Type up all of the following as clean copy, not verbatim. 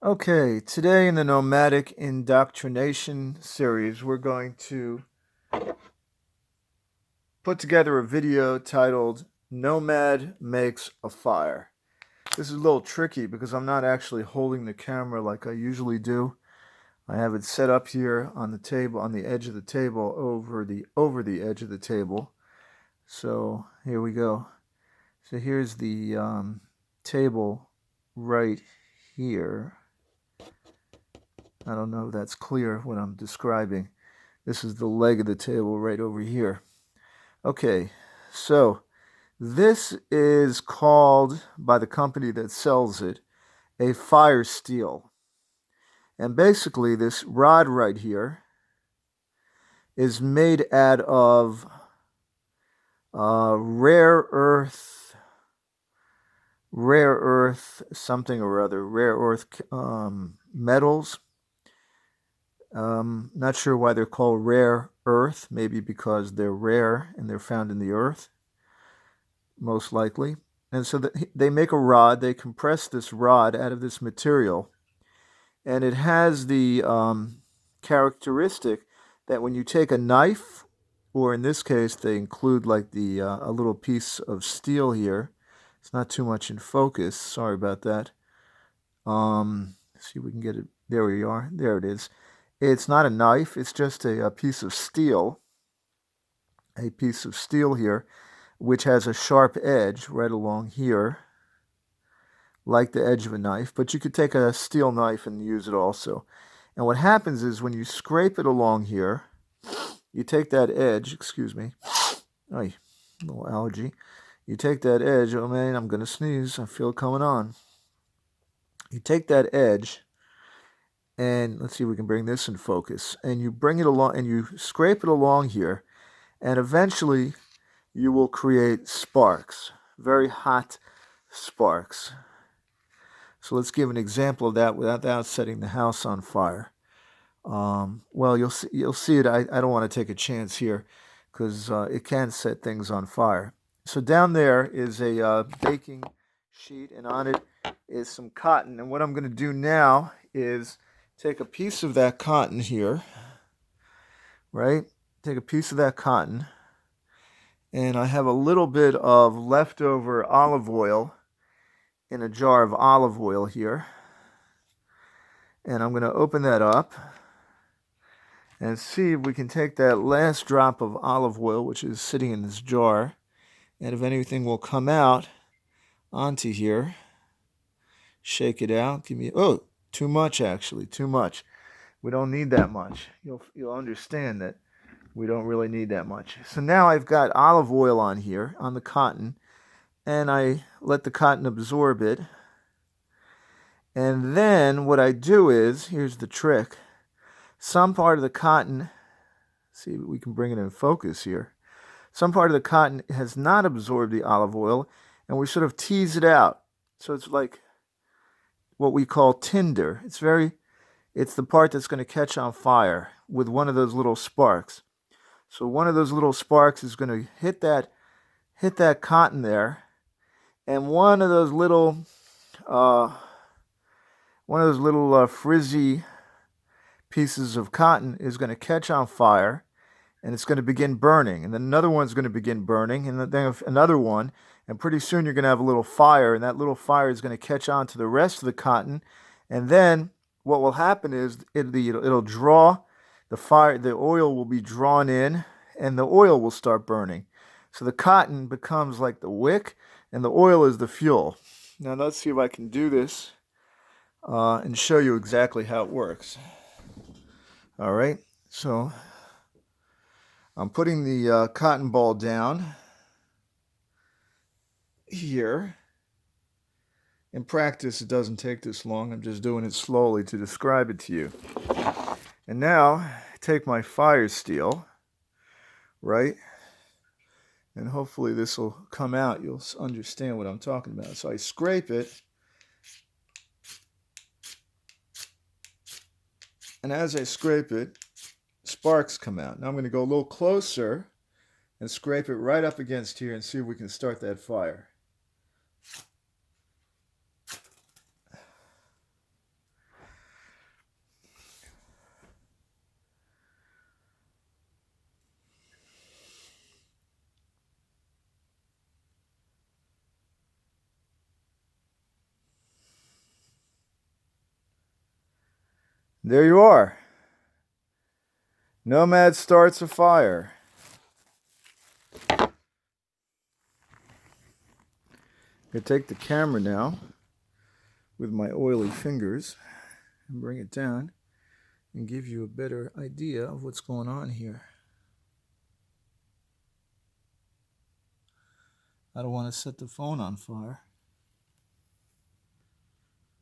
Okay, today in the Nomadic Indoctrination series, we're going to put together a video titled Nomad Makes a Fire. This is a little tricky because I'm not actually holding the camera like I usually do. I have it set up here on the table, on the edge of the table, over the edge of the table. So here we go. So here's the table right here. I don't know if that's clear what I'm describing. This is the leg of the table right over here. Okay, so this is called, by the company that sells it, a fire steel. And basically, this rod right here is made out of rare earth, something or other, rare earth metals. Not sure why they're called rare earth. Maybe because they're rare and they're found in the earth, most likely. And so they make a rod. They compress this rod out of this material, and it has the characteristic that when you take a knife, or in this case, they include like the a little piece of steel here. It's not too much in focus. Sorry about that. See if we can get it. There we are. There it is. It's not a knife. It's just a piece of steel. A piece of steel here, which has a sharp edge right along here, like the edge of a knife. But you could take a steel knife and use it also. And what happens is when you scrape it along here, you take that edge. Excuse me. Oh, little allergy. You take that edge. Oh man, I'm gonna sneeze. I feel it coming on. You take that edge, and let's see if we can bring this in focus. And you bring it along, and you scrape it along here, and eventually you will create sparks, very hot sparks. So let's give an example of that without setting the house on fire. Well, you'll see it. I don't want to take a chance here because it can set things on fire. So down there is a baking sheet, and on it is some cotton. And what I'm going to do now is take a piece of that cotton here, right? Take a piece of that cotton, and I have a little bit of leftover olive oil in a jar of olive oil here. And I'm going to open that up and see if we can take that last drop of olive oil, which is sitting in this jar, and if anything will come out onto here. Shake it out. Oh, too much actually, too much. We don't need that much. You'll understand that we don't really need that much. So now I've got olive oil on here on the cotton, and I let the cotton absorb it. And then what I do is, here's the trick. Some part of the cotton, see if we can bring it in focus here. Some part of the cotton has not absorbed the olive oil, and we sort of tease it out. So it's like what we call tinder. It's the part that's going to catch on fire with one of those little sparks. So one of those little sparks is going to hit that cotton there, and uh, one of those little frizzy pieces of cotton is going to catch on fire, and it's going to begin burning. And then another one's going to begin burning, and then another one. And pretty soon you're going to have a little fire, and that little fire is going to catch on to the rest of the cotton. And then what will happen is it'll draw the fire, the oil will be drawn in, and the oil will start burning. So the cotton becomes like the wick, and the oil is the fuel. Now let's see if I can do this and show you exactly how it works. All right, so I'm putting the cotton ball down here. In practice, it doesn't take this long. I'm just doing it slowly to describe it to you. And now, I take my fire steel, right? And hopefully this will come out. You'll understand what I'm talking about. So I scrape it. And as I scrape it, sparks come out. Now I'm going to go a little closer and scrape it right up against here and see if we can start that fire. There you are. Nomad starts a fire. I'm going to take the camera now with my oily fingers and bring it down and give you a better idea of what's going on here. I don't want to set the phone on fire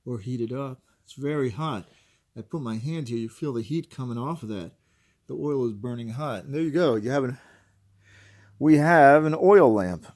or heat it up. It's very hot. I put my hand here, you feel the heat coming off of that. The oil is burning hot. And there you go. We have an oil lamp.